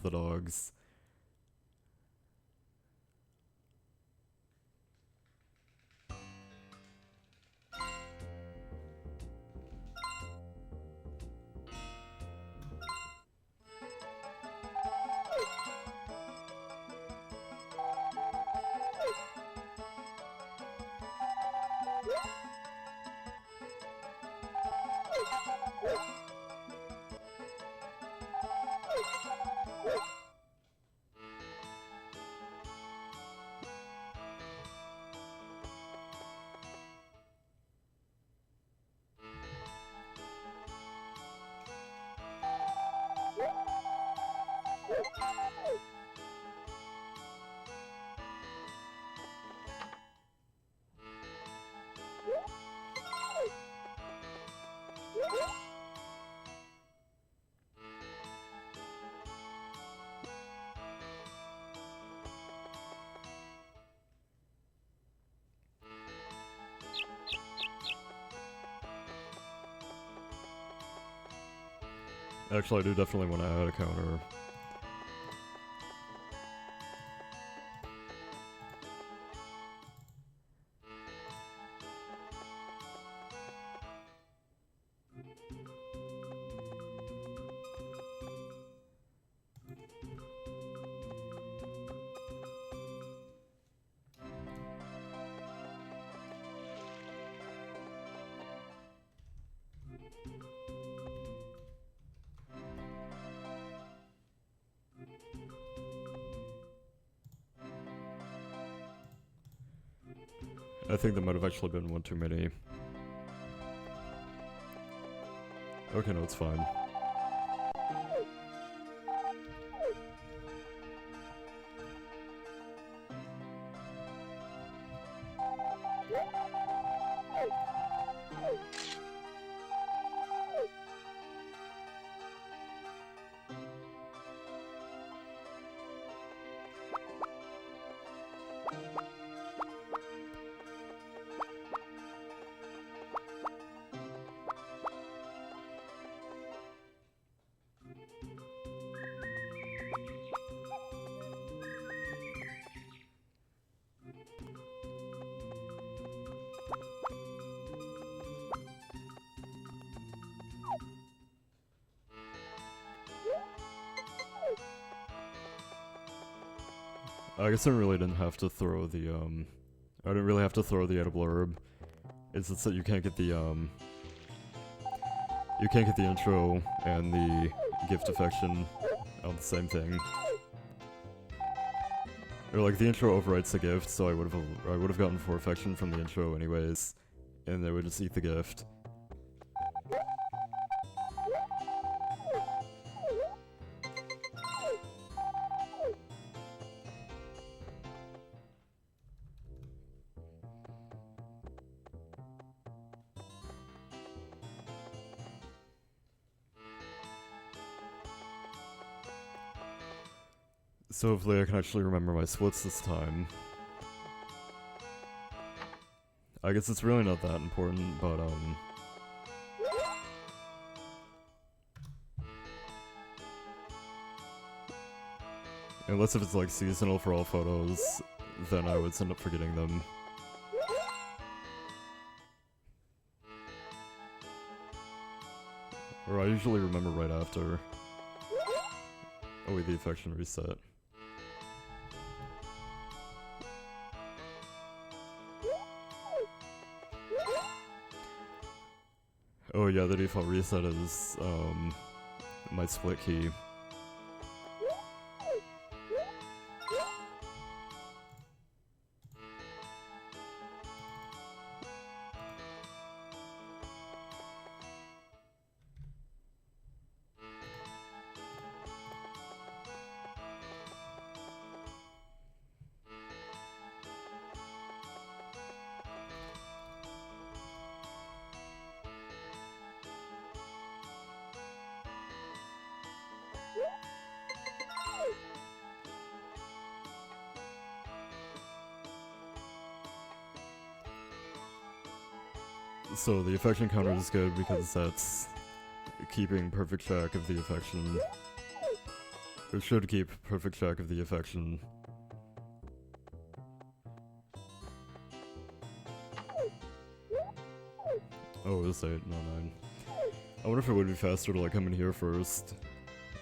the dogs. Actually, I do definitely want to add a counter. I think there might have actually been one too many. Okay, no, it's fine. I guess I really didn't have to throw the, I didn't really have to throw the edible herb. It's just that you can't get the, you can't get the intro and the gift affection on the same thing. Or like, the intro overwrites the gift, so I would have gotten 4 affection from the intro anyways, and they would just eat the gift. So hopefully I can actually remember my splits this time. I guess it's really not that important, but unless if it's like seasonal for all photos, then I would end up forgetting them. Or I usually remember right after. Oh wait, the affection reset. Oh yeah, the default reset is, my split key. So the affection counter is good because that's keeping perfect track of the affection. It should keep perfect track of the affection. Oh, it's 8, no 9. I wonder if it would be faster to like come in here first,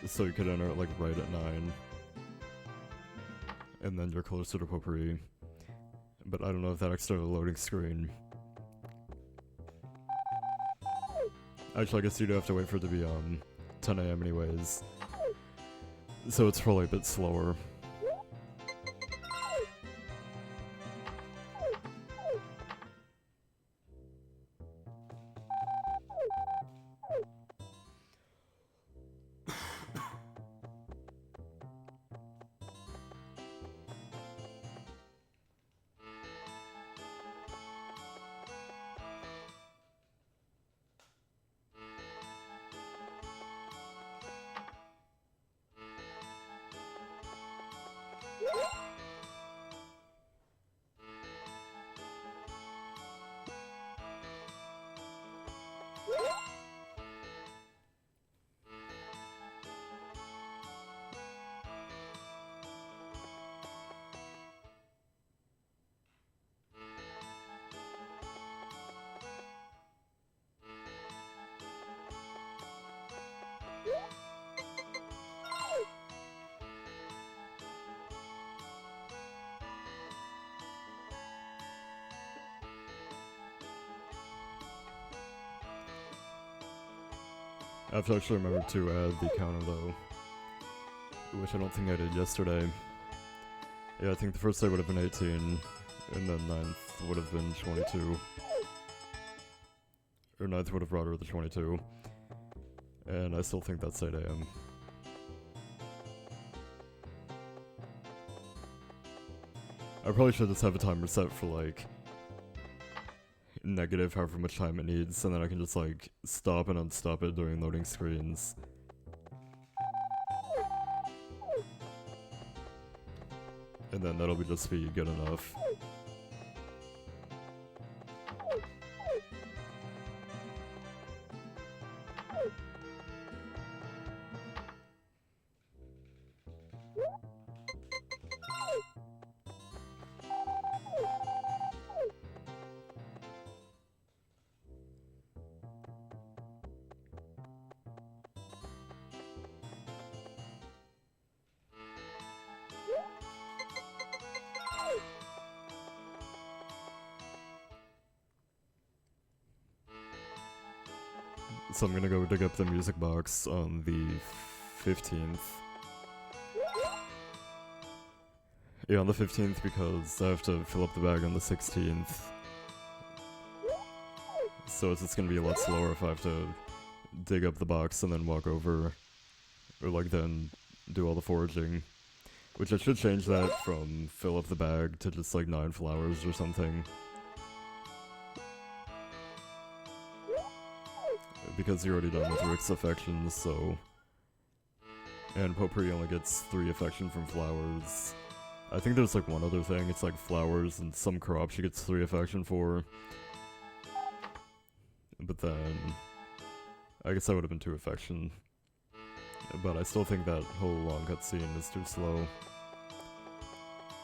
so you could enter it like right at 9. And then you're closer to Popuri. But I don't know if that extra loading screen. Actually, I guess you'd have to wait for it to be 10 AM anyways. So it's probably a bit slower. I have to actually remember to add the counter though, which I don't think I did yesterday. Yeah, I think the first day would have been 18, and then 9th would have been 22. Or 9th would have brought her the 22. And I still think that's 8 AM. I probably should just have a timer set for like negative however much time it needs, and then I can just like stop and unstop it during loading screens. And then that'll just be good enough. So I'm gonna go dig up the music box on the 15th. Yeah, on the 15th because I have to fill up the bag on the 16th. So it's just gonna be a lot slower if I have to dig up the box and then walk over. Or like then do all the foraging. Which I should change that from fill up the bag to just like 9 flowers or something. Because you're already done with Rick's affections, so... And Popuri only gets 3 affection from flowers. I think there's like one other thing, it's like flowers and some crops she gets 3 affection for. But then... I guess that would have been 2 affection. But I still think that whole long cutscene is too slow.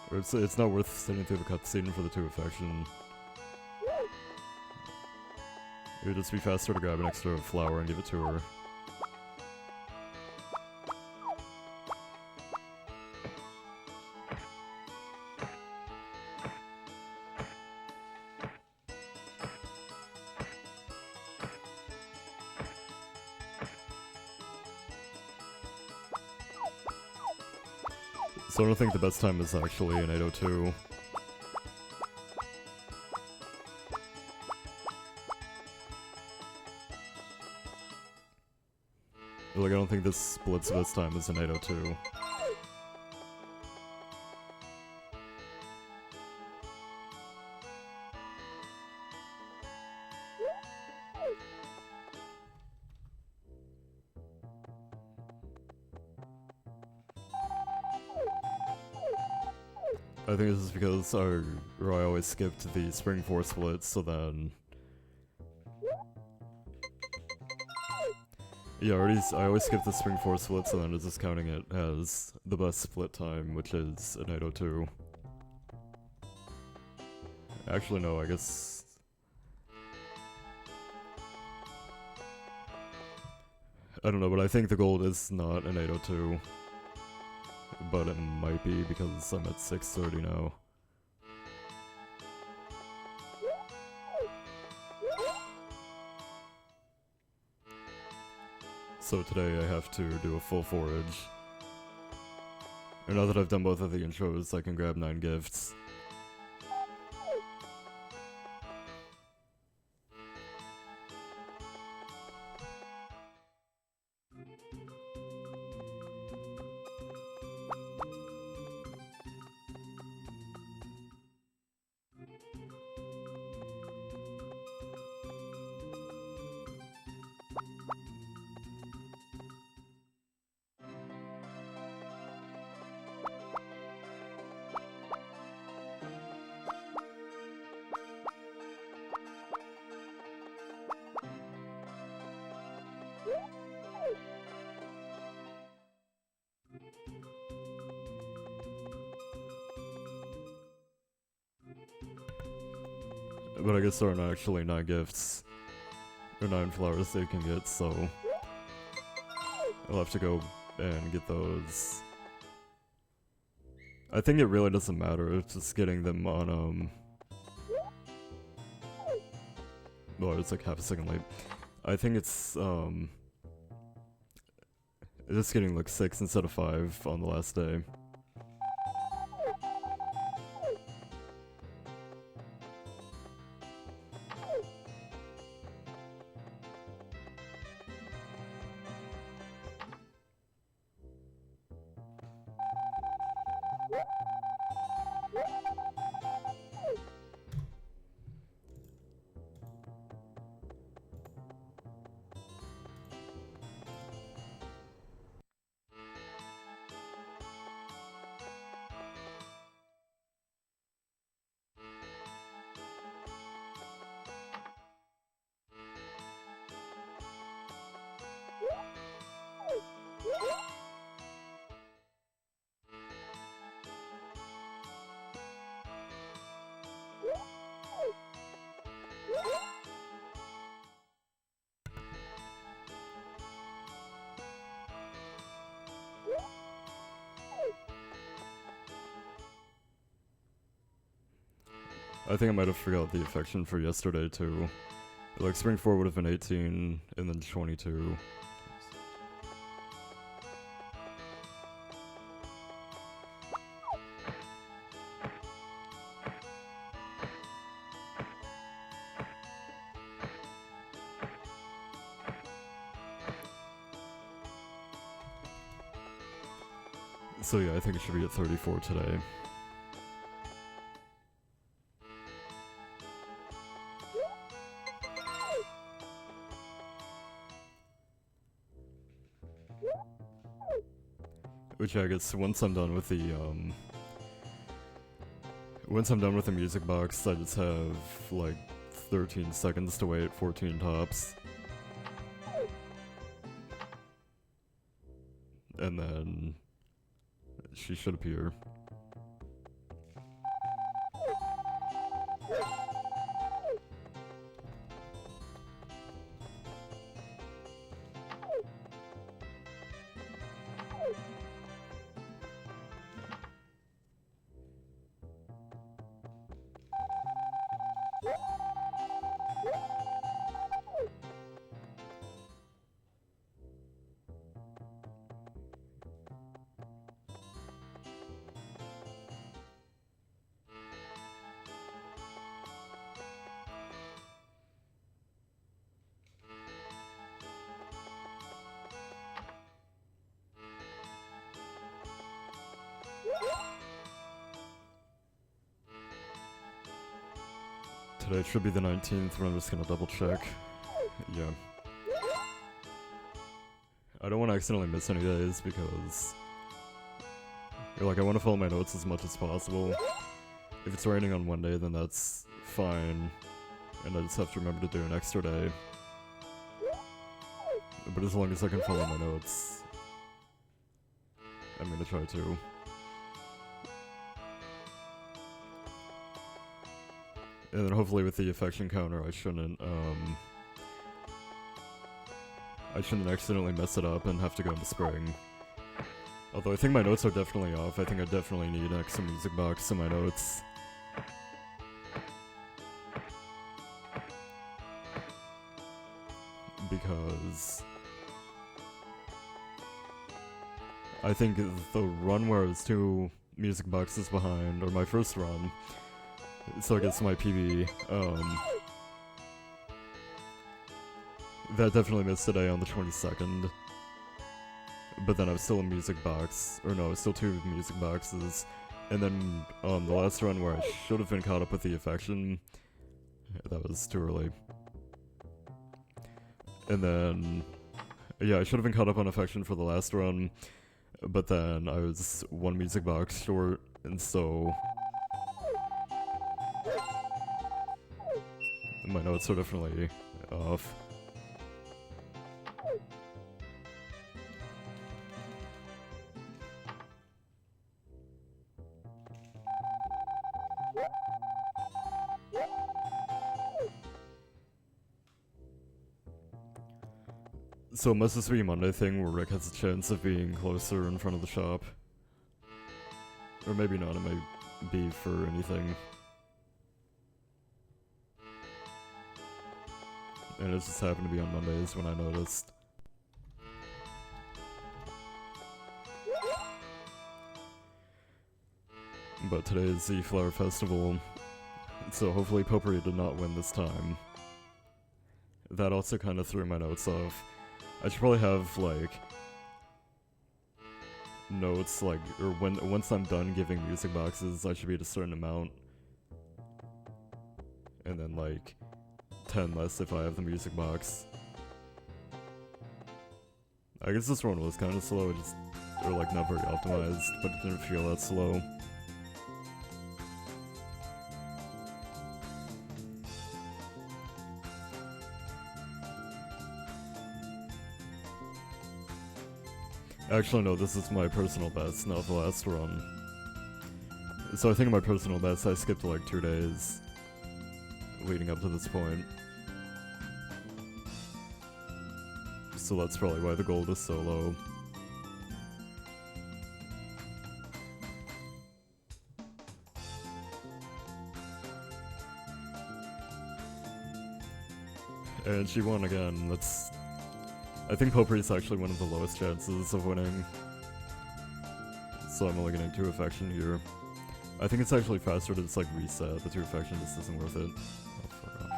Or it's not worth sitting through the cutscene for the 2 affection. It would just be faster to grab an extra flower and give it to her. So I don't think the best time is actually an 8:02. Like, I don't think this splits best time is an 8:02. I think this is because I always skipped the Spring 4 splits, so then... Yeah, I always skip the spring 4 splits and then it's just counting it as the best split time, which is an 802. Actually, no, I guess... I don't know, but I think the gold is not an 802. But it might be because I'm at 630 now. So today I have to do a full forage. And now that I've done both of the intros, I can grab 9 gifts. But I guess there are not actually 9 gifts, or 9 flowers they can get, so I'll have to go and get those. I think it really doesn't matter, it's just getting them on, well, it's like half a second late. I think it's just getting like 6 instead of 5 on the last day. I think I might have forgot the affection for yesterday too. Like spring 4 would have been 18 and then 22. So yeah, I think it should be at 34 today. Which I guess once I'm done with the music box, I just have like 13 seconds to wait, 14 tops. And then she should appear. Today should be the 19th, but I'm just gonna double check. Yeah. I don't want to accidentally miss any days because like I want to follow my notes as much as possible. If it's raining on one day, then that's fine, and I just have to remember to do an extra day. But as long as I can follow my notes, I'm gonna try to. And then hopefully with the affection counter, I shouldn't accidentally mess it up and have to go into spring. Although I think my notes are definitely off. I think I definitely need an extra music box in my notes. Because I think the run where I was 2 music boxes behind, or my first run, so I guess my PB, that definitely missed today on the 22nd. But then I was still a music box, or no, I was still 2 music boxes. And then the last run where I should have been caught up with the affection, that was too early. And then, yeah, I should have been caught up on affection for the last run, but then I was 1 music box short, and so my notes are definitely off. So it must just be a Monday thing where Rick has a chance of being closer in front of the shop. Or maybe not, it might be for anything. And it just happened to be on Mondays when I noticed. But today is the Flower Festival, so hopefully Popuri did not win this time. That also kind of threw my notes off. I should probably have, like, notes, like, or once I'm done giving music boxes, I should be at a certain amount. And then, like, 10 less if I have the music box. I guess this run was kind of slow, or, like, not very optimized, but it didn't feel that slow. Actually, no, this is my personal best, not the last run. So I think my personal best, I skipped like 2 days leading up to this point. So that's probably why the gold is so low. And she won again, that's... I think Popuri is actually one of the lowest chances of winning. So I'm only getting 2 affection here. I think it's actually faster to just like reset. The 2 affection just isn't worth it. Oh, fuck off.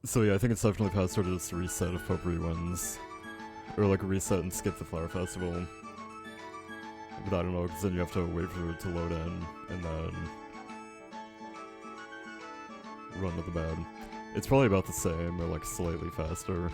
So yeah, I think it's definitely faster to just reset if Popuri wins. Or like reset and skip the Flower Festival. But I don't know, because then you have to wait for it to load in, and then run to the bed. It's probably about the same, or like slightly faster.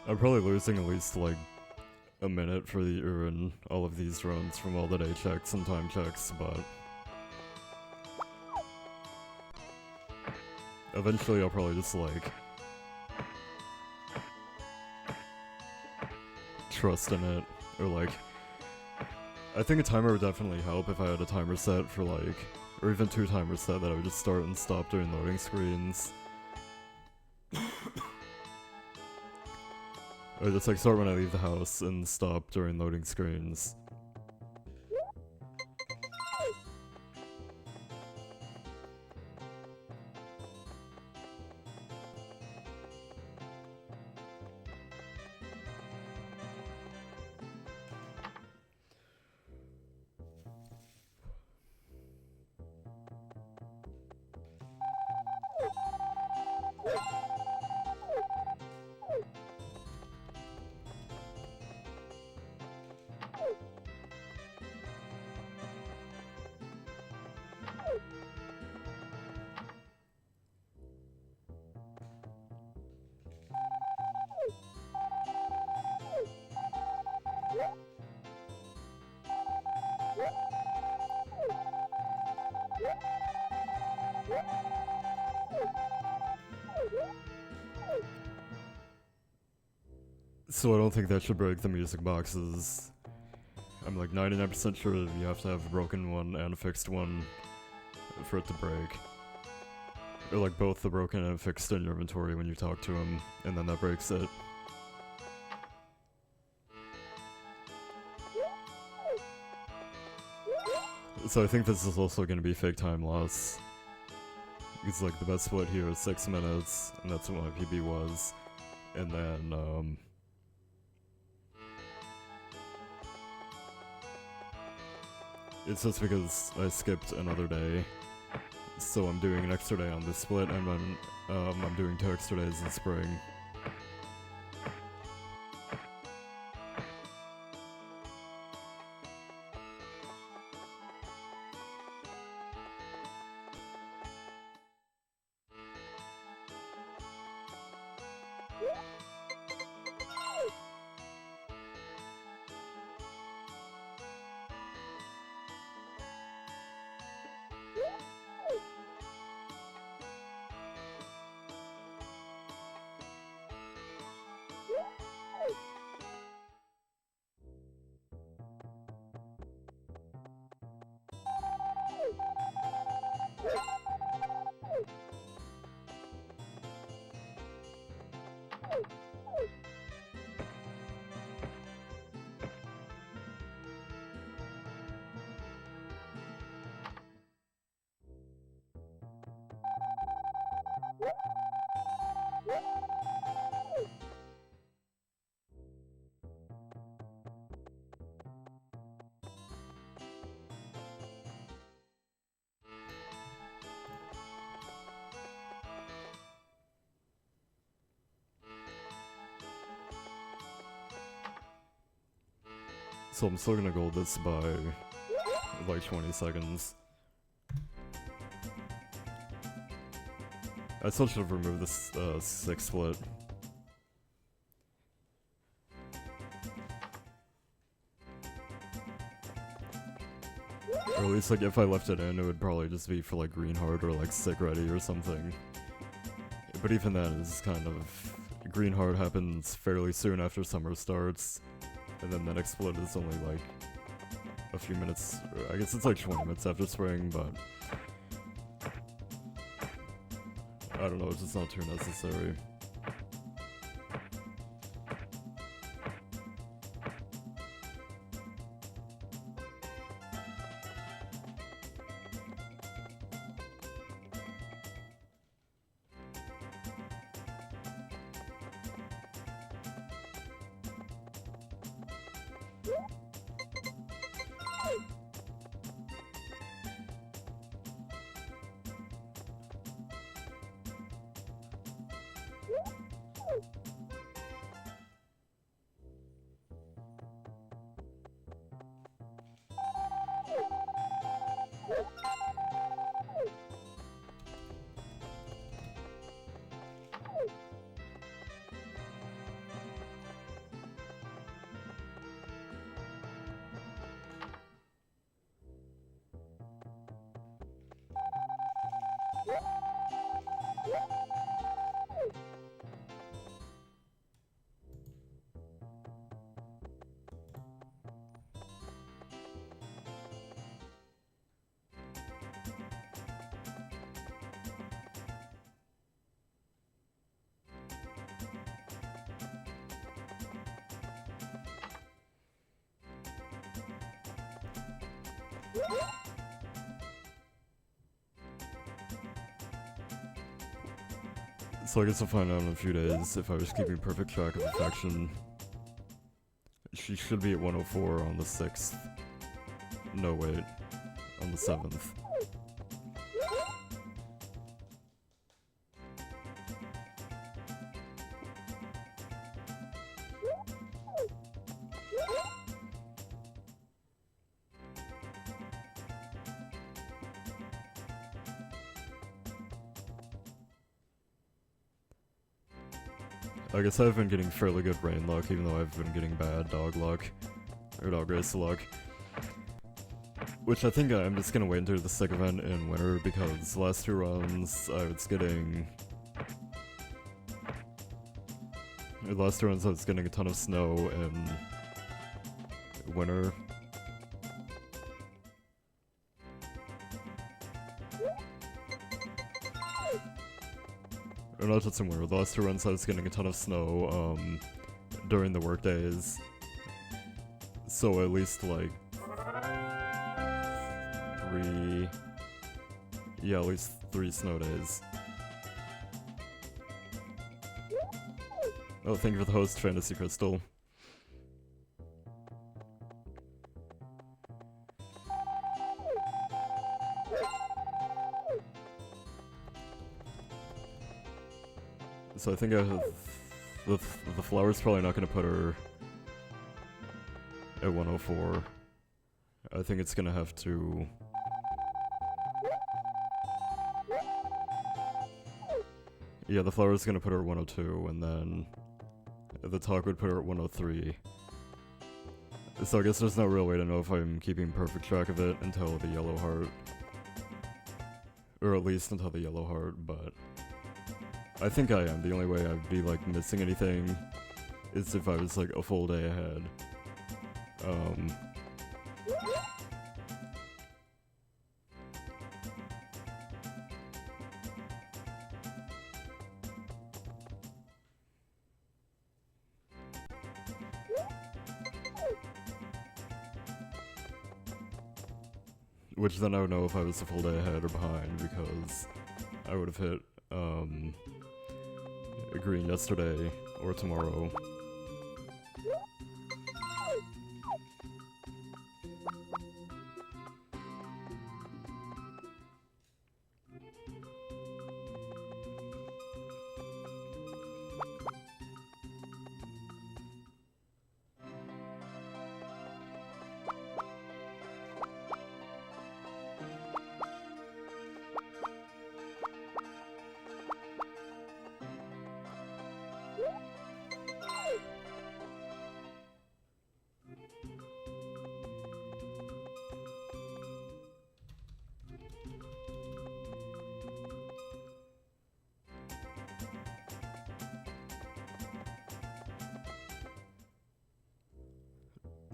I'm probably losing at least like a minute for the in all of these runs from all the day checks and time checks, but eventually I'll probably just like trust in it, or like I think a timer would definitely help if I had a timer set for like, or even 2 timers set that I would just start and stop during loading screens. Or just like start when I leave the house and stop during loading screens. So I don't think that should break the music boxes. I'm like 99% sure that you have to have a broken one and a fixed one for it to break. Or like both the broken and fixed in your inventory when you talk to him, and then that breaks it. So I think this is also going to be fake time loss. Because like the best split here is 6 minutes, and that's what my PB was. And then, it's just because I skipped another day. So I'm doing an extra day on this split, and then I'm doing 2 extra days in spring. So I'm still gonna gold this by like 20 seconds. I still should have removed this 6 split. Or at least, like, if I left it in, it would probably just be for, like, green heart or, like, sick ready or something. But even then, it's kind of... Green heart happens fairly soon after summer starts, and then the next split is only, like, a few minutes... I guess it's, like, 20 minutes after spring, but... I don't know, it's just not too necessary. So I guess I'll find out in a few days if I was keeping perfect track of affection. She should be at 104 on the 6th. No, wait. On the 7th. I guess I've been getting fairly good rain luck, even though I've been getting bad dog luck. Or dog race luck. Which I think I'm just gonna wait until the sick event in winter, because the last 2 runs I was getting... The last 2 runs I was getting a ton of snow in winter. Or not just in winter, the last 2 runs I was getting a ton of snow, during the work days. So at least, like, 3... Yeah, at least 3 snow days. Oh, thank you for the host, Fantasy Crystal. So I think I have... The flower's probably not gonna put her at 104. I think it's gonna have to... Yeah, the flower's gonna put her at 102, and then the talk would put her at 103. So I guess there's no real way to know if I'm keeping perfect track of it until the yellow heart. Or at least until the yellow heart, but... I think I am. The only way I'd be, like, missing anything is if I was, like, a full day ahead. Which then I would know if I was a full day ahead or behind, because I would have hit, a green yesterday or tomorrow.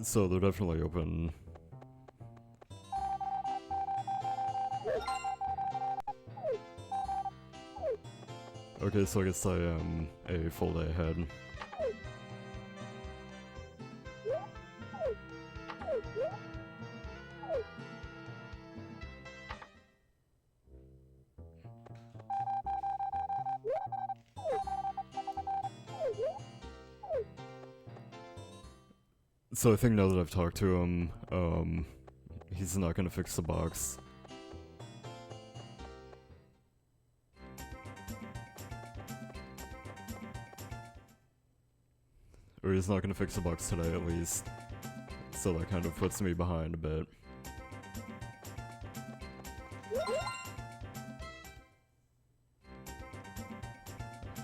So they're definitely open. Okay, so I guess I am a full day ahead. So I think now that I've talked to him, he's not gonna fix the box. Or he's not gonna fix the box today at least. So that kind of puts me behind a bit.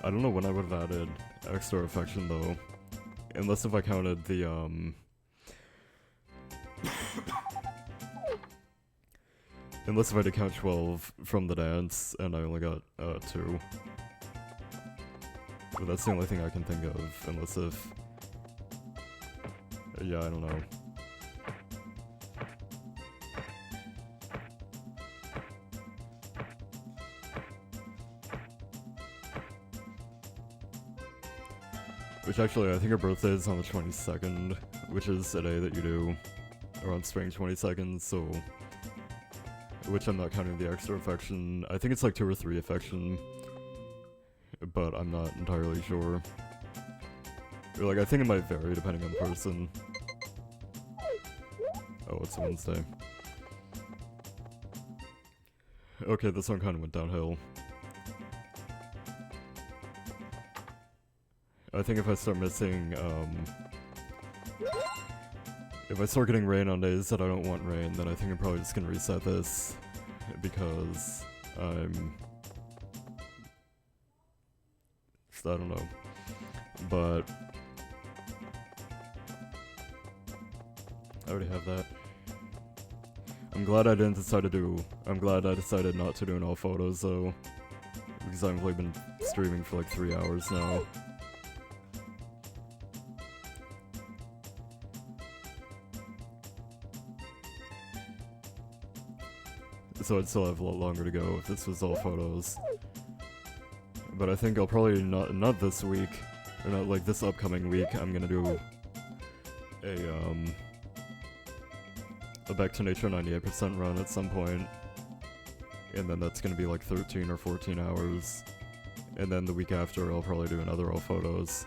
I don't know when I would have added extra affection though. Unless if I counted the, unless if I had to count 12 from the dance, and I only got, 2. But that's the only thing I can think of, unless if... yeah, I don't know. Which actually, I think her birthday is on the 22nd, which is a day that you do around spring 22nd, so... which I'm not counting the extra affection. I think it's like 2 or 3 affection, but I'm not entirely sure. Or like, I think it might vary depending on the person. Oh, it's a Wednesday. Okay, this one kind of went downhill. I think if I start missing, if I start getting rain on days that I don't want rain, then I think I'm probably just gonna reset this, because I'm... I don't know. But... I already have that. I'm glad I decided not to do an all photos though, because I've only been streaming for like 3 hours now. So I'd still have a lot longer to go if this was all photos. But I think I'll probably not this week, or not like this upcoming week, I'm gonna do a Back to Nature 98% run at some point. And then that's gonna be like 13 or 14 hours. And then the week after I'll probably do another all photos.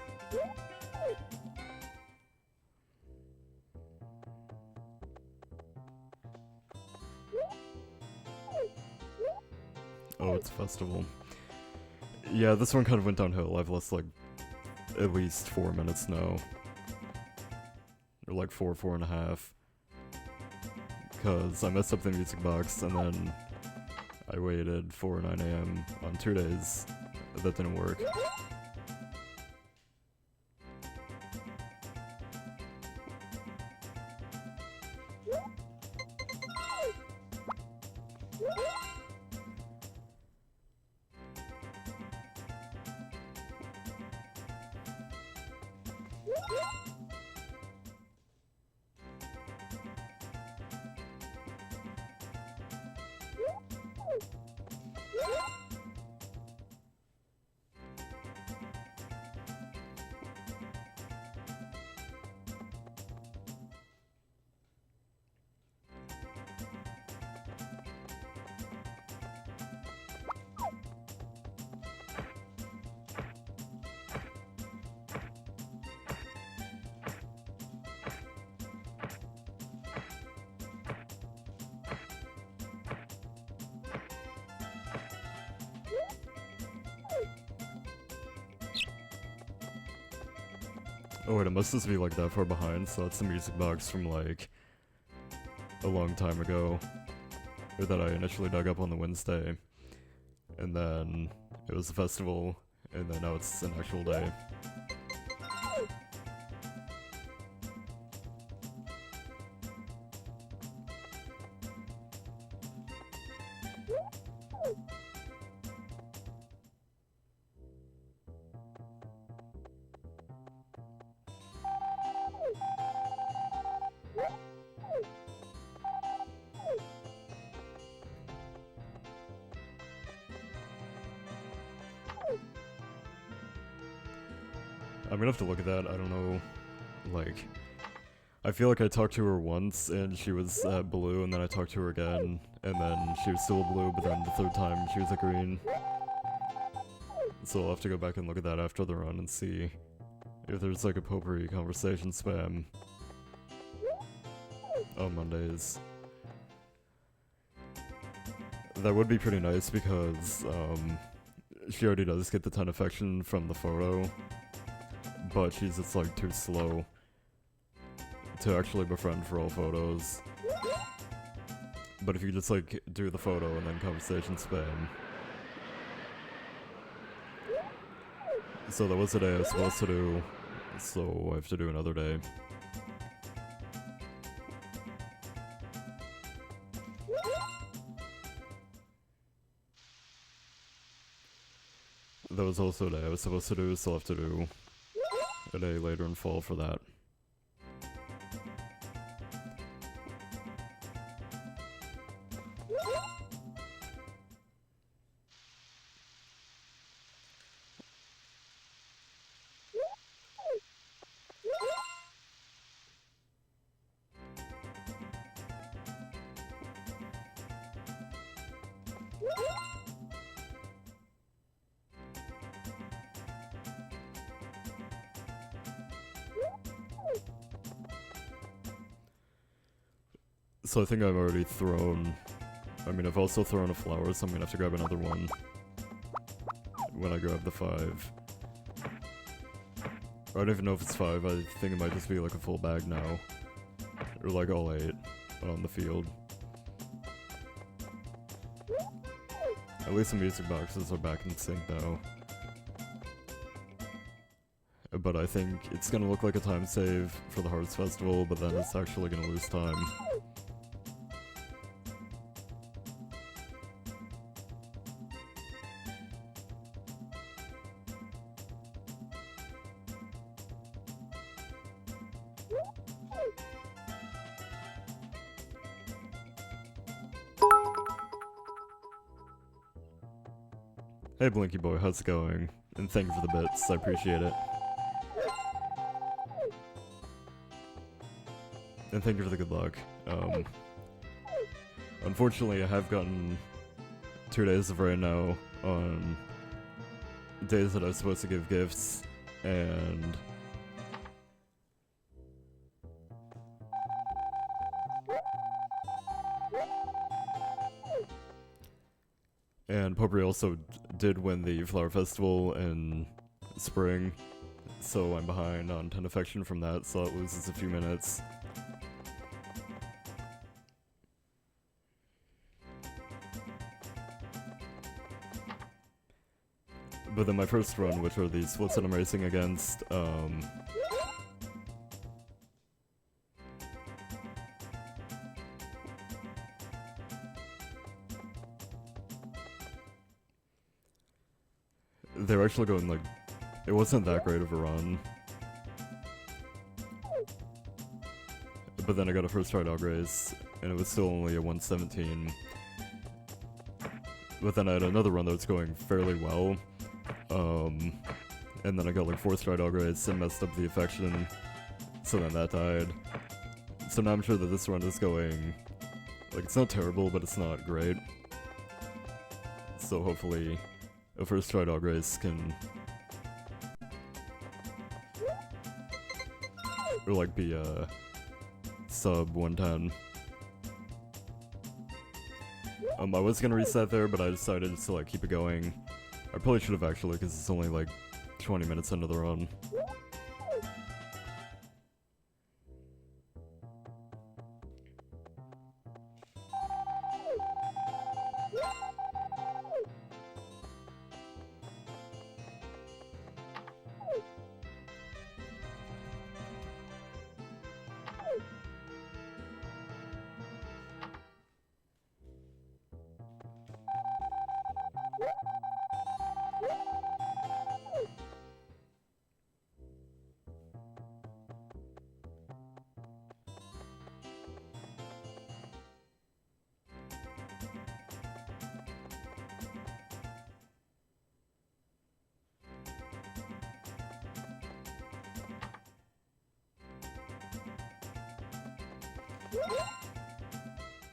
Oh, it's a festival. Yeah, this one kind of went downhill. I've lost like at least 4 minutes now. Or like 4.5. Because I messed up the music box and then I waited for 9 AM on 2 days. That didn't work. Oh wait, it must just be like that far behind, so that's the music box from like a long time ago. Or that I initially dug up on the Wednesday. And then it was a festival, and then now it's an actual day. I'm gonna have to look at that. I don't know, like, I feel like I talked to her once and she was blue, and then I talked to her again, and then she was still blue, but then the third time she was a green. So I'll have to go back and look at that after the run and see if there's like a Popuri conversation spam on Mondays. That would be pretty nice because she already does get the 10 affection from the photo, but she's just like too slow to actually befriend for all photos. But if you just like do the photo and then conversation spam. So that was the day I was supposed to do, so I have to do another day. That was also a day I was supposed to do, so I'll have to do a day later in fall for that. So I think I've already thrown... I mean, I've also thrown a flower, so I'm gonna have to grab another one when I grab the 5. I don't even know if it's 5, I think it might just be like a full bag now. Or like all 8 on the field. At least the music boxes are back in sync now. But I think it's gonna look like a time save for the Hearts Festival, but then it's actually gonna lose time. Hey Blinky Boy, how's it going? And thank you for the bits, I appreciate it. And thank you for the good luck. Unfortunately, I have gotten 2 days of rain now on days that I was supposed to give gifts, and Popuri also did win the Flower Festival in spring, so I'm behind on 10 affection from that, so it loses a few minutes. But then my first run, which are the splits that I'm racing against, they were actually going like, it wasn't that great of a run. But then I got a first try dog race, and it was still only a 117. But then I had another run that was going fairly well. And then I got like 4th try dog race and messed up the affection, so then that died. So now I'm sure that this run is going, like, it's not terrible, but it's not great. So hopefully a first try dog race can, or like be a sub 110. I was gonna reset there, but I decided to like keep it going. I probably should have actually, because it's only like 20 minutes into the run.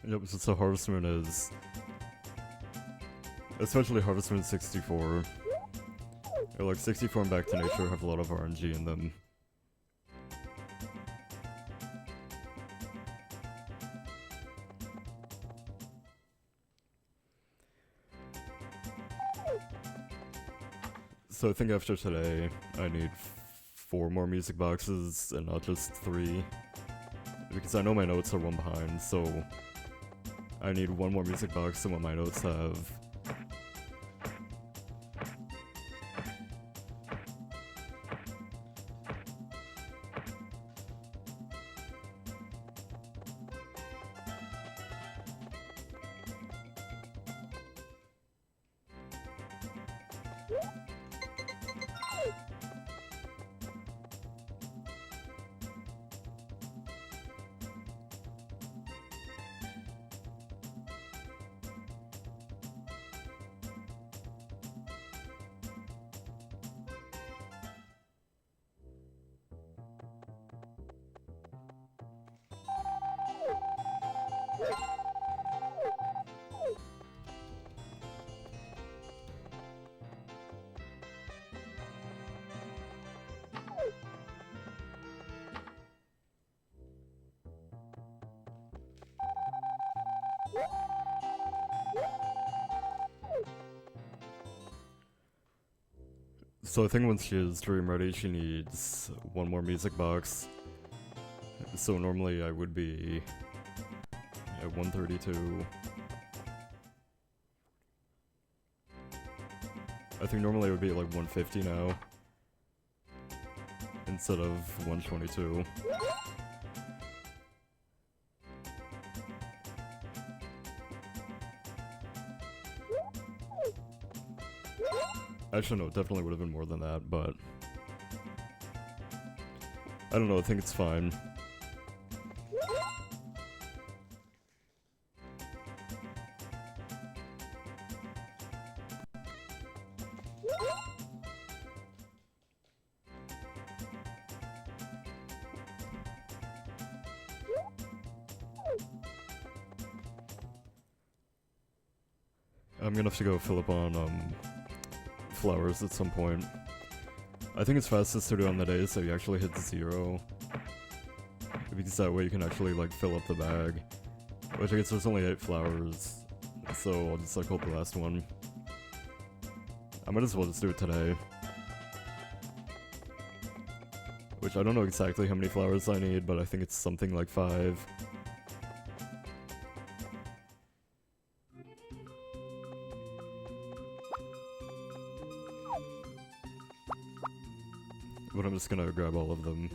Yep, so Harvest Moon is... Especially Harvest Moon 64. Or like 64 and Back to Nature have a lot of RNG in them. So I think after today, I need 4 more music boxes and not just 3. Because I know my notes are 1 behind, so I need 1 more music box than what my notes have. So I think once she is dream ready, she needs 1 more music box. So normally I would be at 132. I think normally it would be at like 150 now, instead of 122. Actually, no, it definitely would have been more than that, but I don't know, I think it's fine. I'm gonna have to go fill up on flowers at some point. I think it's fastest to do on the day so you actually hit 0. Because that way you can actually like fill up the bag. Which I guess there's only 8 flowers, so I'll just like hold the last one. I might as well just do it today. Which I don't know exactly how many flowers I need, but I think it's something like 5. But I'm just gonna grab all of them.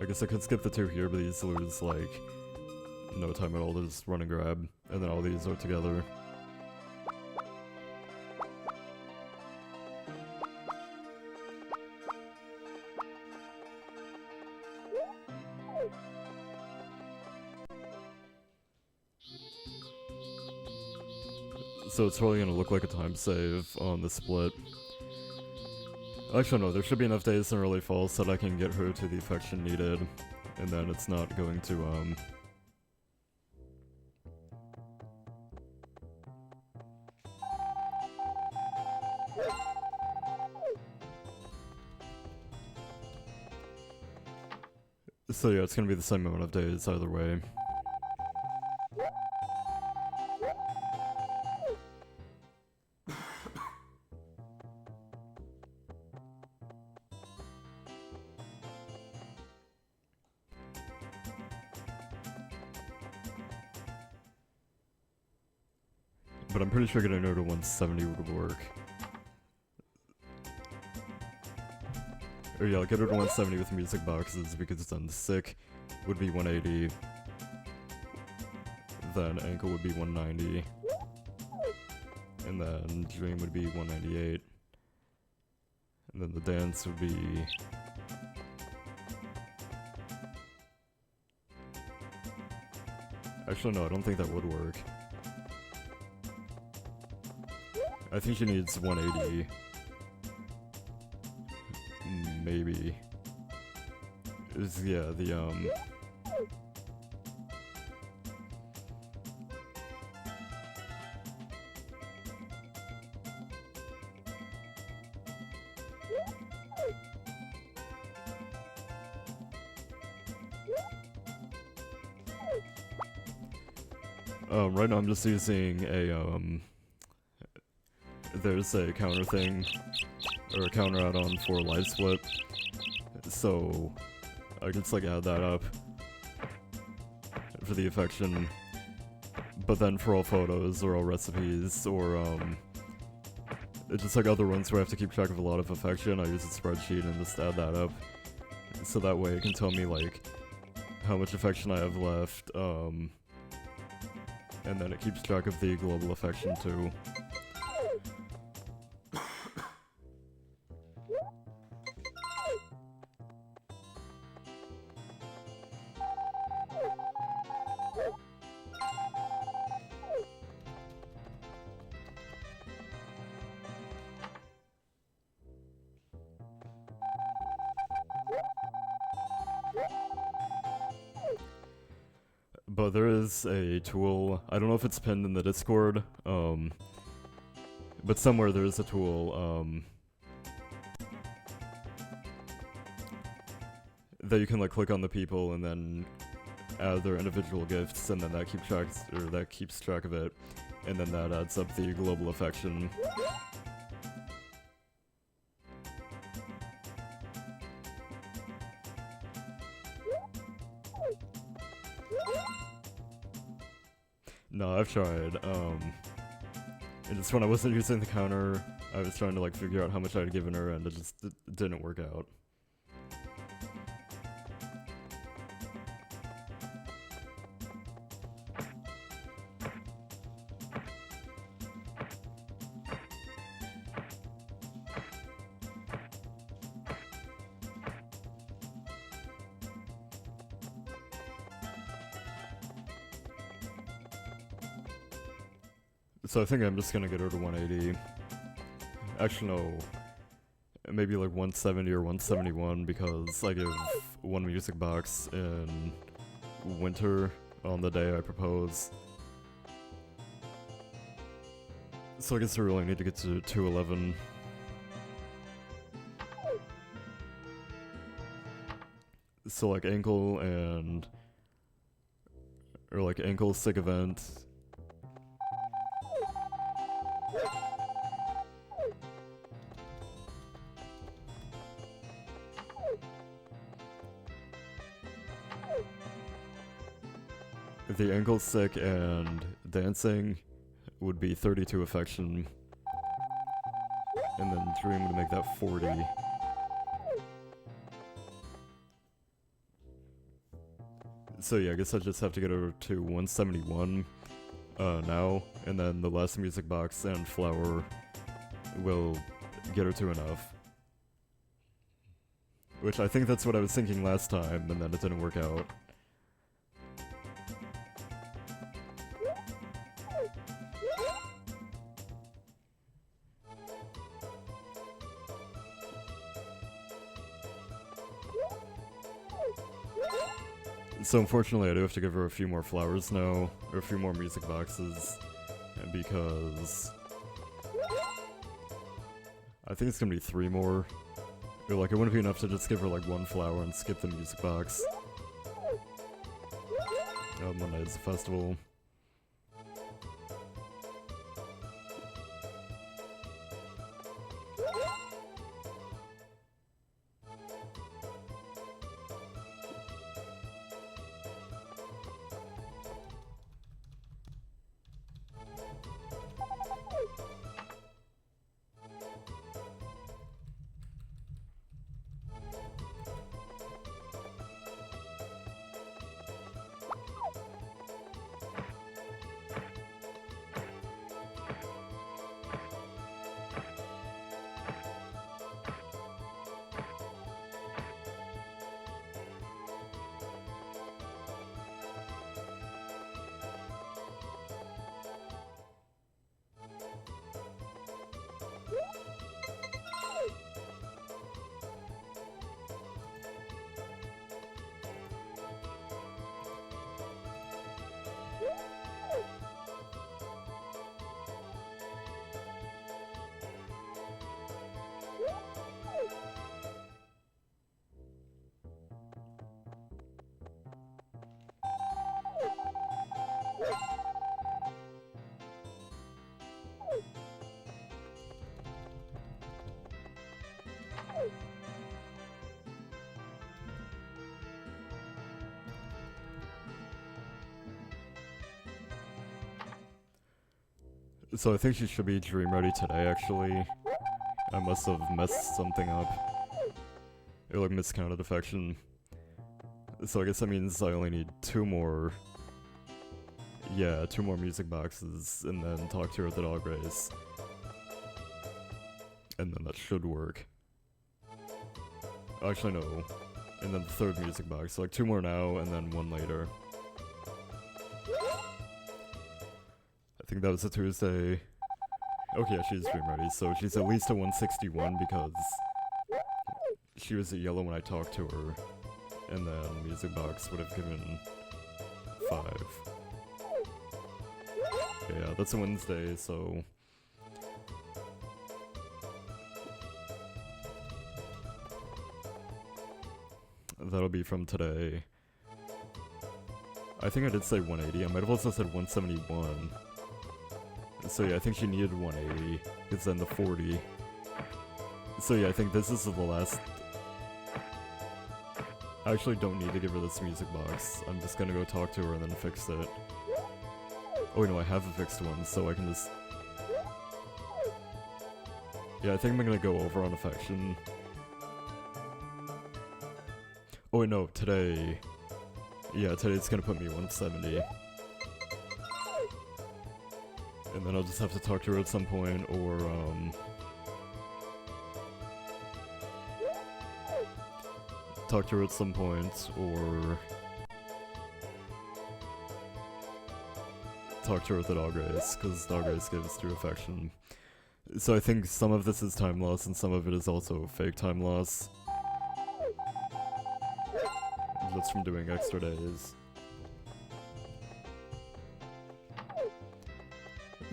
I guess I could skip the 2 here, but these lose like no time at all to just run and grab, and then all these are together. So it's probably gonna look like a time save on the split. Actually no, there should be enough days in early fall so that I can get her to the affection needed, and then it's not going to, So yeah, it's gonna be the same amount of days either way. But I'm pretty sure getting her to 170 would work. Or yeah, I'll get her to 170 with music boxes because then sick would be 180. Then ankle would be 190. And then dream would be 198. And then the dance would be... Actually no, I don't think that would work. I think she needs 180. Maybe. Yeah, the right now I'm just using a there's a counter thing, or a counter add-on for live split, so I just like add that up for the affection, but then for all photos or all recipes or it's just like other ones where I have to keep track of a lot of affection, I use a spreadsheet and just add that up, so that way it can tell me like how much affection I have left, and then it keeps track of the global affection too. But there is a tool, I don't know if it's pinned in the Discord, but somewhere there is a tool, that you can like click on the people and then add their individual gifts, and then that keeps track of it, and then that adds up the global affection. No, I've tried. And just when I wasn't using the counter, I was trying to like figure out how much I had given her, and it just didn't work out. So I think I'm just gonna get her to 180. Actually, no. Maybe like 170 or 171, because I give one music box in winter on the day I propose. So I guess I really need to get to 211. So like ankle and... or like ankle sick event. The ankle sick and dancing would be 32 affection, and then dream would make that 40. So yeah, I guess I just have to get her to 171 now, and then the last music box and flower will get her to enough. Which I think that's what I was thinking last time, and then it didn't work out. So unfortunately I do have to give her a few more flowers now, or a few more music boxes, because I think it's gonna be 3 more. Or like it wouldn't be enough to just give her like 1 flower and skip the music box. One night is a festival. So I think she should be dream ready today, actually. I must have messed something up. Or like miscounted affection. So I guess that means I only need 2 more... Yeah, 2 more music boxes, and then talk to her at the dog race. And then that should work. Actually, no. And then the 3rd music box. So like 2 more now, and then 1 later. I think that was a Tuesday. Okay, yeah, she's dream ready, so she's at least a 161 because she was a yellow when I talked to her, and then music box would have given 5. Okay, yeah, that's a Wednesday, so that'll be from today. I think I did say 180. I might have also said 171. So yeah, I think she needed 180, because then the 40. So yeah, I think this is the last... I actually don't need to give her this music box. I'm just gonna go talk to her and then fix it. Oh wait, no, I have a fixed one, so I can just... Yeah, I think I'm gonna go over on affection. Oh wait, no, today... Yeah, today it's gonna put me 170. And then I'll just have to talk to her at some point, or, talk to her at some point, or... talk to her at the dog race, because dog race gives true affection. So I think some of this is time loss, and some of it is also fake time loss. That's from doing extra days.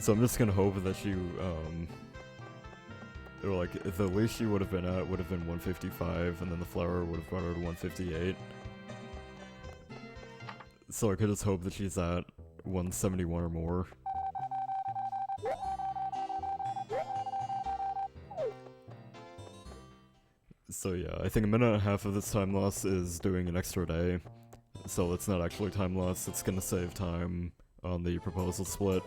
So I'm just gonna hope that she, or like, the least she would have been at would have been 155, and then the flower would have brought her to 158. So I could just hope that she's at 171 or more. So yeah, I think a minute and a half of this time loss is doing an extra day. So it's not actually time loss, it's gonna save time on the proposal split.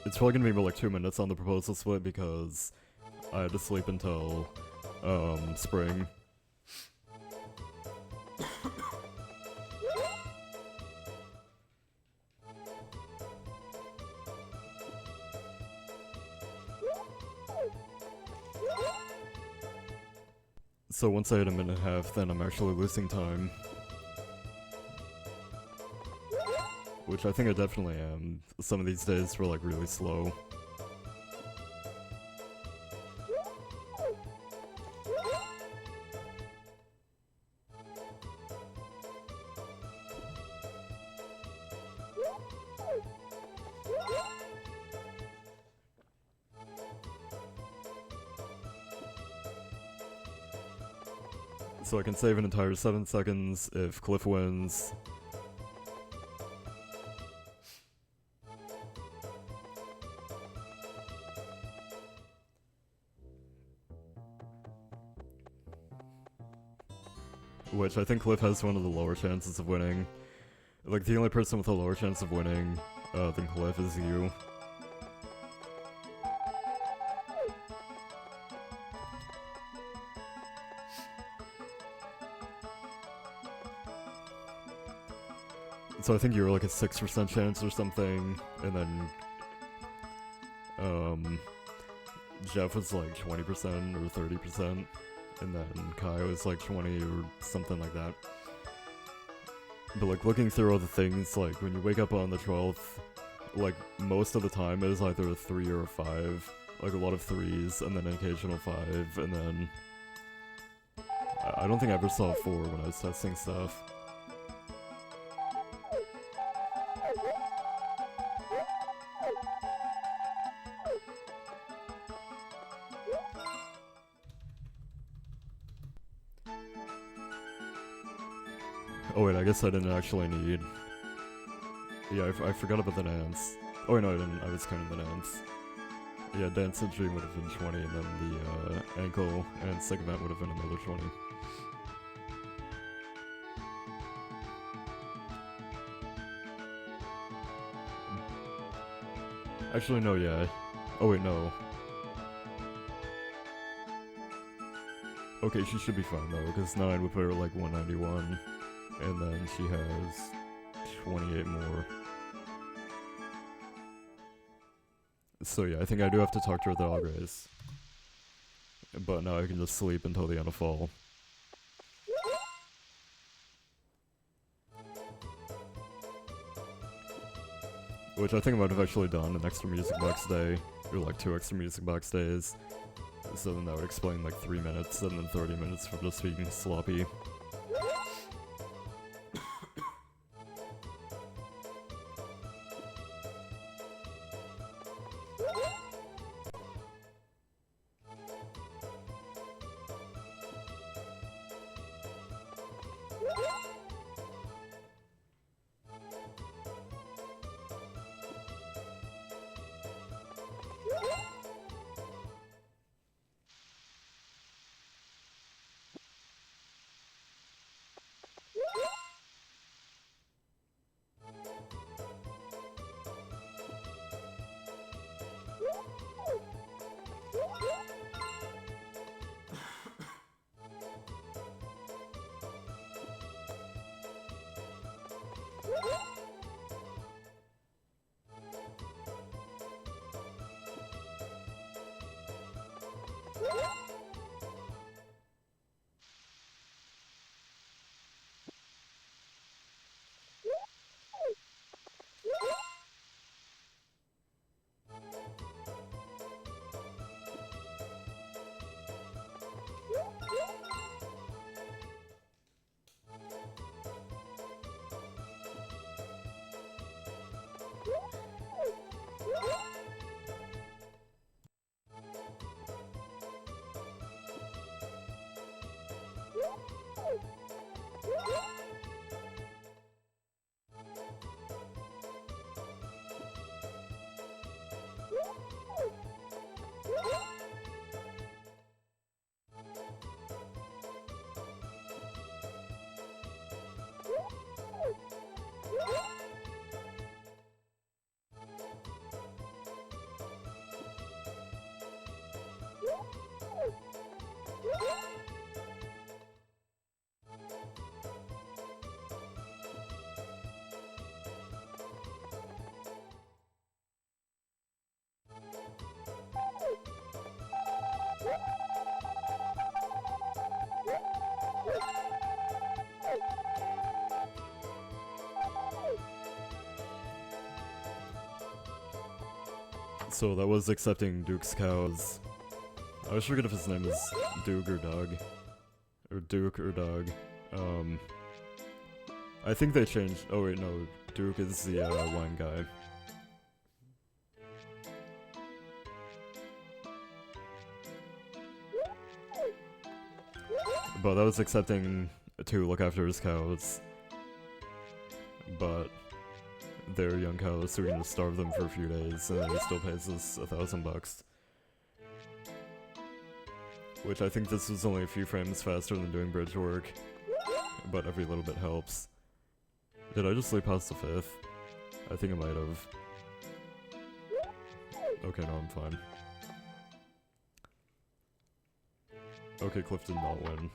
It's probably gonna be more like 2 minutes on the proposal split because I had to sleep until, spring. So once I hit a minute and a half, then I'm actually losing time. Which I think I definitely am. Some of these days were like really slow. So I can save an entire 7 seconds if Cliff wins. Which I think Cliff has one of the lower chances of winning. Like, the only person with a lower chance of winning than Cliff is you. So I think you were like a 6% chance or something, and then Jeff was like 20% or 30%, and then Kai was like 20 or something like that. But like looking through all the things, like when you wake up on the 12th, like most of the time it is either a 3 or a 5, like a lot of 3s, and then an occasional 5, and then I don't think I ever saw a 4 when I was testing stuff. Oh wait, I guess I didn't actually need... Yeah, I forgot about the dance. Oh wait, no I didn't, I was counting the dance. Yeah, dance and dream would have been 20, and then the ankle and sick event would have been another 20. Actually, no, yeah. Oh wait, no. Okay, she should be fine though, because 9 would put her at like 191, and then she has 28 more. So yeah, I think I do have to talk to her at the dog race. But now I can just sleep until the end of fall. Which I think I might have actually done an extra music box day, or like 2 extra music box days. So then that would explain like 3 minutes, and then 30 minutes for just being sloppy. So that was accepting Duke's cows. I always forget if his name is Duke or Doug. Or Duke or Doug. I think they changed— oh wait, no, Duke is the wine guy. But that was accepting to look after his cows. But they're young cows, so we can just starve them for a few days, and then he still pays us $1,000. Which I think this was only a few frames faster than doing bridge work, but every little bit helps. Did I just sleep past the 5th? I think I might have. Okay, no, I'm fine. Okay, Cliff did not win.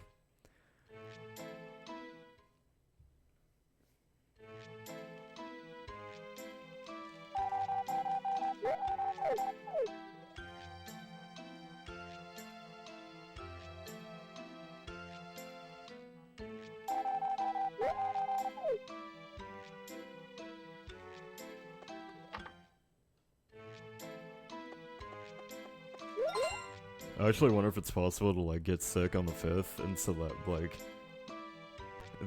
I actually wonder if it's possible to like get sick on the 5th, and so that like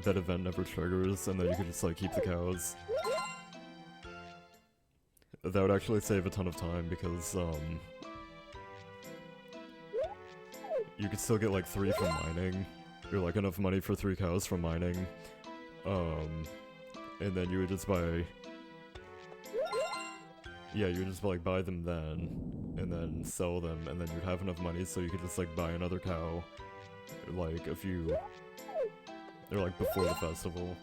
that event never triggers, and then you could just like keep the cows. That would actually save a ton of time because you could still get like 3 from mining, or like enough money for 3 cows from mining, and then you would just buy— yeah, you would just like buy them then, and then sell them, and then you'd have enough money so you could just like buy another cow, like a few— or like before the festival.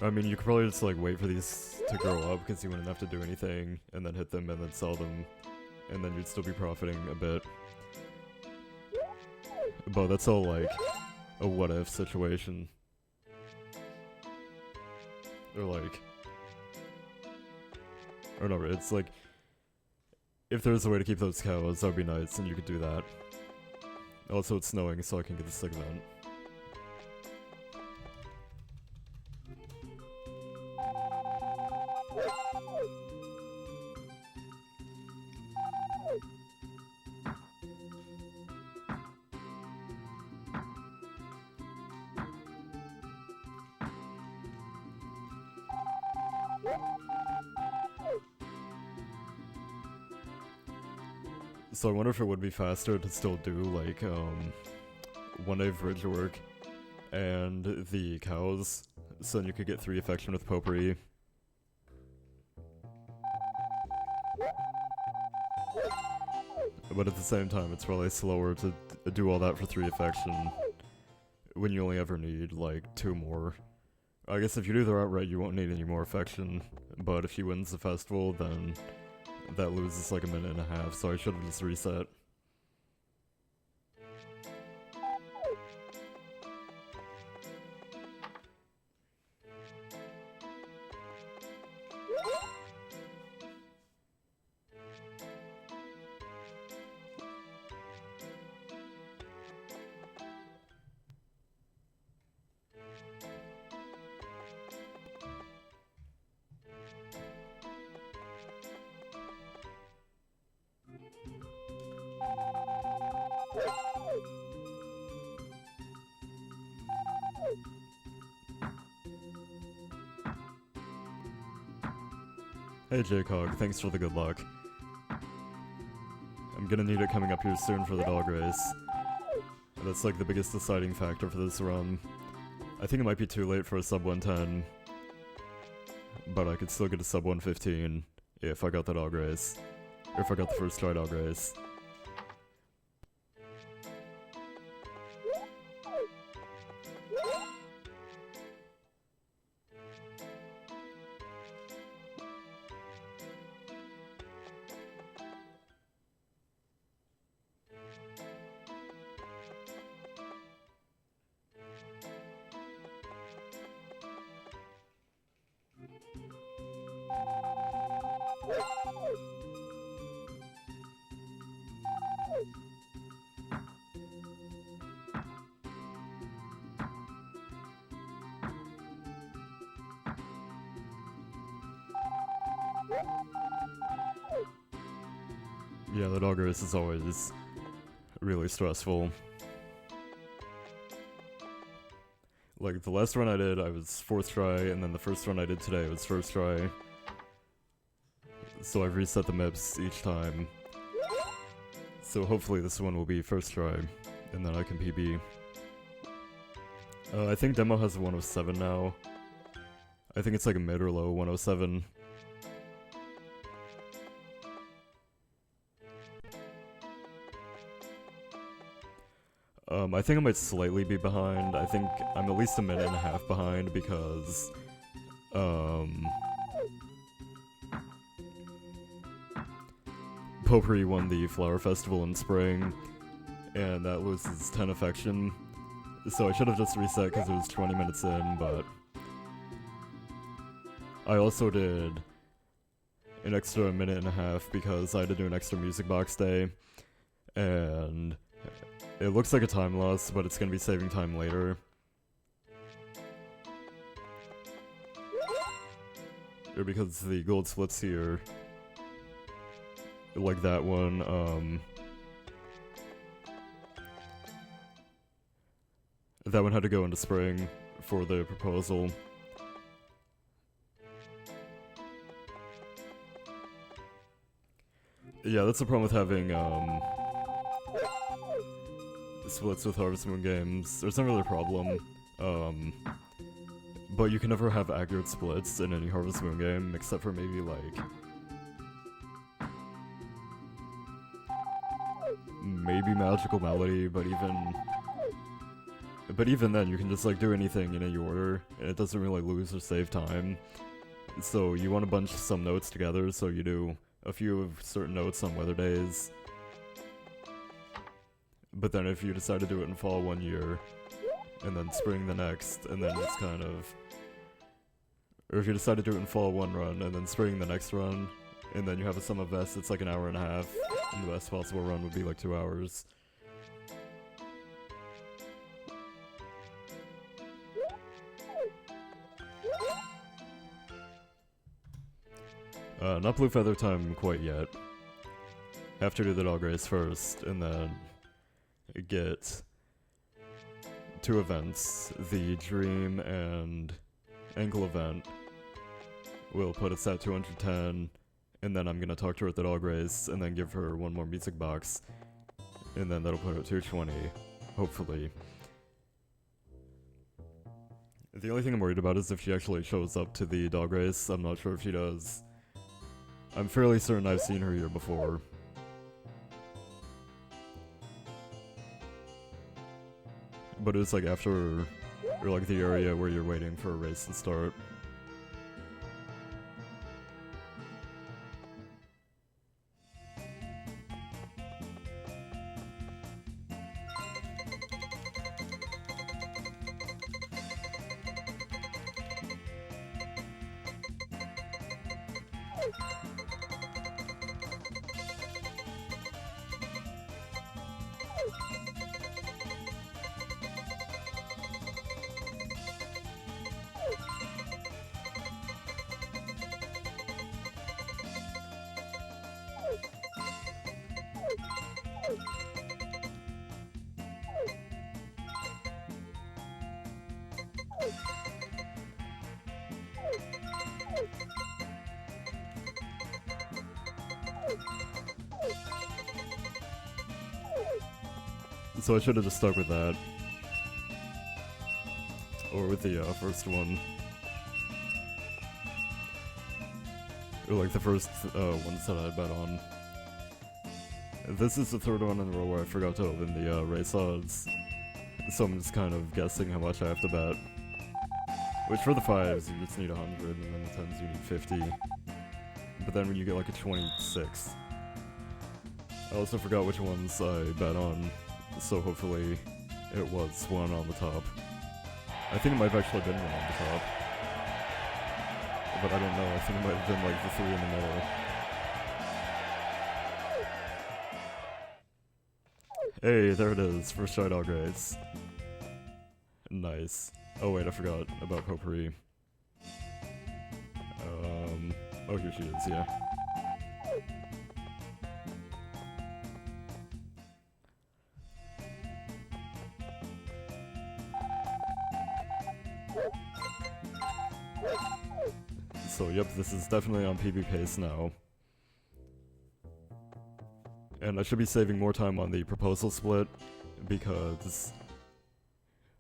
I mean, you could probably just like wait for these to grow up because you wouldn't have to do anything, and then hit them and then sell them, and then you'd still be profiting a bit. But that's all like a what if situation. Or like, or no, it's like, if there's a way to keep those cows, that would be nice, and you could do that. Also, it's snowing, so I can get the sick event. So I wonder if it would be faster to still do, like, one-day bridge work and the cows, so then you could get 3 affection with Popuri. But at the same time, it's probably slower to do all that for 3 affection when you only ever need, like, 2 more. I guess if you do the route right, you won't need any more affection, but if he wins the festival, then that loses like a minute and a half, so I should have just reset. Hey J-Cog, thanks for the good luck. I'm gonna need it coming up here soon for the dog race. That's like the biggest deciding factor for this run. I think it might be too late for a sub 110, but I could still get a sub 115 if I got the dog race. Or if I got the first try dog race. Yeah, the dog race is always really stressful. Like, the last run I did, I was 4th try, and then the first run I did today was 1st try. So I've reset the MIPS each time. So hopefully this one will be 1st try, and then I can PB. I think demo has a 107 now. I think it's like a mid or low 107. I think I might slightly be behind. I think I'm at least a minute and a half behind because, Popuri won the Flower Festival in spring, and that loses 10 affection. So I should have just reset because it was 20 minutes in, but I also did an extra minute and a half because I had to do an extra music box day, and it looks like a time loss, but it's gonna be saving time later. Or because the gold splits here, like that one, that one had to go into spring for the proposal. Yeah, that's the problem with having, splits with Harvest Moon games. There's not really a problem, but you can never have accurate splits in any Harvest Moon game, except for maybe, like, maybe Magical Melody, but even But even then, you can just like do anything in any order, and it doesn't really lose or save time. So you want to bunch some notes together, so you do a few of certain notes on weather days. But then if you decide to do it in fall one year, and then spring the next, and then it's kind of... Or if you decide to do it in fall one run, and then spring the next run, and then you have a sum of vests, it's like an hour and a half, and the best possible run would be like 2 hours. Not Blue Feather time quite yet. Have to do the dog race first, and then get 2 events. The Dream and Ankle event will put us at 210, and then I'm gonna talk to her at the dog race, and then give her 1 more music box, and then that'll put her at 220, hopefully. The only thing I'm worried about is if she actually shows up to the dog race. I'm not sure if she does. I'm fairly certain I've seen her here before. But it's like after, or like the area where you're waiting for a race to start. So I should have just stuck with that. Or with the first one. Or like the first ones that I bet on. This is the 3rd one in a row where I forgot to open the race odds. So I'm just kind of guessing how much I have to bet. Which for the 5s you just need 100, and then the 10s you need 50. But then when you get like a 26. I also forgot which ones I bet on. So hopefully it was 1 on the top. I think it might have actually been 1 on the top. But I don't know, I think it might have been like the 3 in the middle. Hey, there it is, first try dog race. Nice. Oh wait, I forgot about Popuri. Oh here she is, yeah. So yep, this is definitely on PB pace now. And I should be saving more time on the proposal split, because...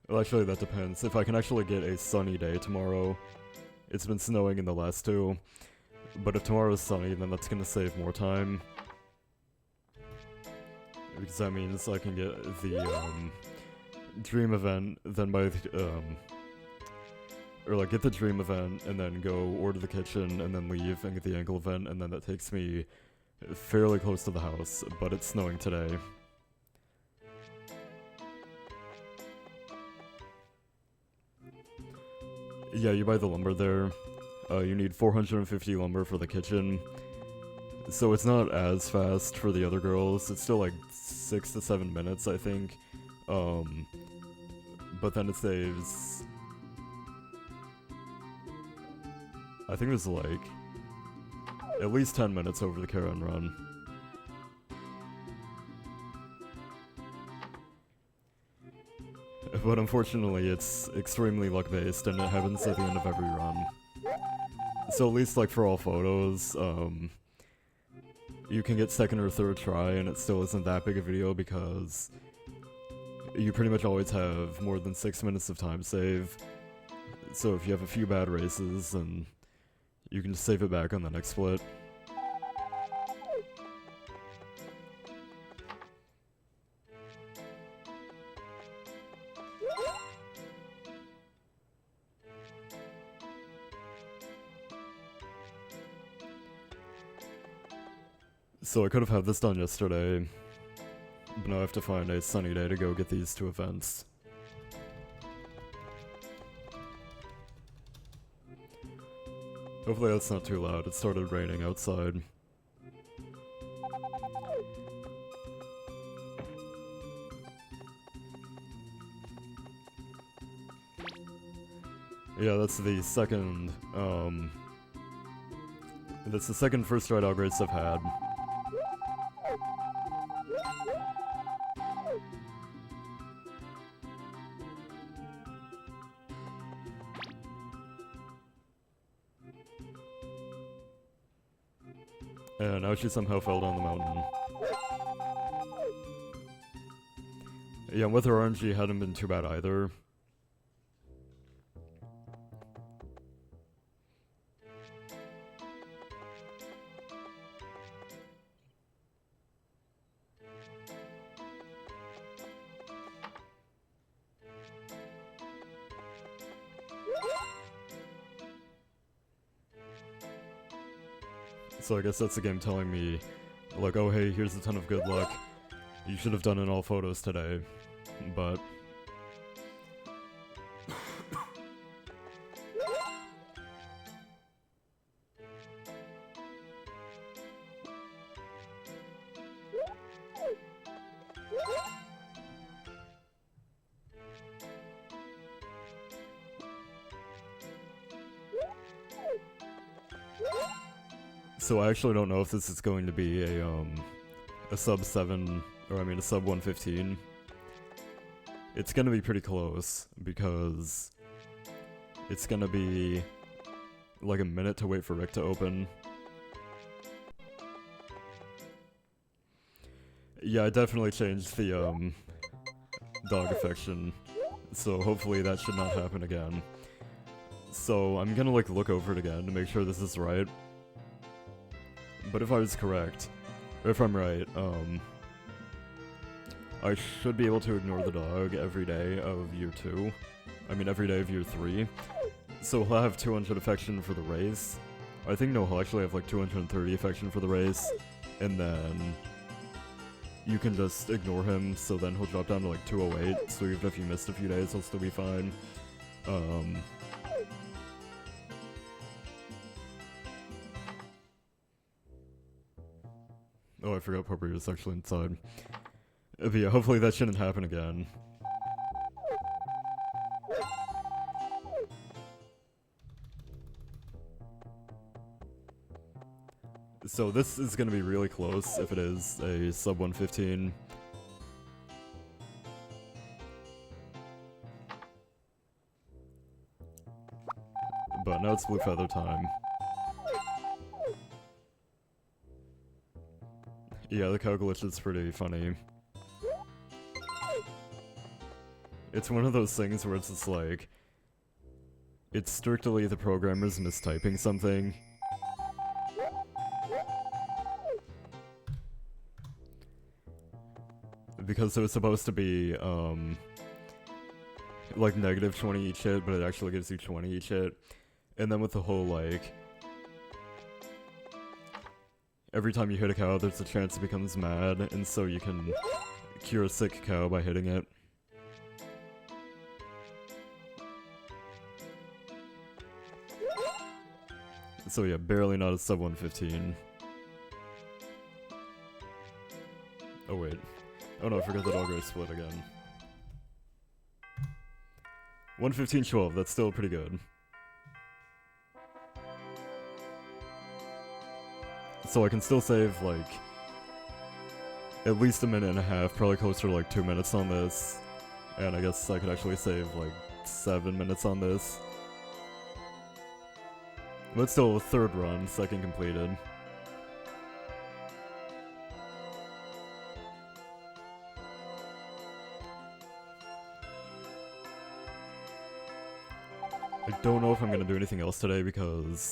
Well, actually that depends. If I can actually get a sunny day tomorrow. It's been snowing in the last 2. But if tomorrow's sunny, then that's gonna save more time. Because that means I can get the, Dream event, then by the, or like get the Dream event, and then go order the kitchen, and then leave, and get the Ankle event, and then that takes me fairly close to the house, but it's snowing today. Yeah, you buy the lumber there. You need 450 lumber for the kitchen. So it's not as fast for the other girls. It's still like 6 to 7 minutes, I think. But then it saves... I think it's like at least 10 minutes over the Karen run. But unfortunately it's extremely luck based and it happens at the end of every run. So at least like for all photos, you can get 2nd or 3rd try and it still isn't that big a video because you pretty much always have more than 6 minutes of time save. So if you have a few bad races, then you can just save it back on the next split. So I could have had this done yesterday, but now I have to find a sunny day to go get these 2 events. Hopefully that's not too loud. It started raining outside. Yeah, that's the second, that's the second first ride upgrades I've had. And now she somehow fell down the mountain. Yeah, with her RNG hadn't been too bad either. So I guess that's the game telling me, like, oh hey, here's a ton of good luck. You should have done in all photos today. But... So I actually don't know if this is going to be a sub 7, or I mean a sub 115. It's gonna be pretty close, because it's gonna be like a minute to wait for Rick to open. Yeah, I definitely changed the dog affection, so hopefully that should not happen again. So I'm gonna like look over it again to make sure this is right. But if I was correct, or if I'm right, I should be able to ignore the dog every day of year 2. I mean every day of year 3. So he'll have 200 affection for the race. I think no, he'll actually have like 230 affection for the race. And then you can just ignore him, so then he'll drop down to like 208, so even if you missed a few days, he'll still be fine. Oh, I forgot Popuri was actually inside. But yeah, hopefully that shouldn't happen again. So this is gonna be really close if it is a sub 115. But now it's Blue Feather time. Yeah, the cow glitch is pretty funny. It's one of those things where it's just like, it's strictly the programmers mistyping something. Because it was supposed to be, like negative 20 each hit, but it actually gives you 20 each hit. And then with the whole, like, every time you hit a cow, there's a chance it becomes mad, and so you can cure a sick cow by hitting it. So yeah, barely not a sub 115. Oh wait. Oh no, I forgot the dog race split again. 115-12, that's still pretty good. So I can still save, like, at least a minute and a half, probably closer to like 2 minutes on this. And I guess I could actually save like 7 minutes on this. But still, a third run, second completed. I don't know if I'm gonna do anything else today because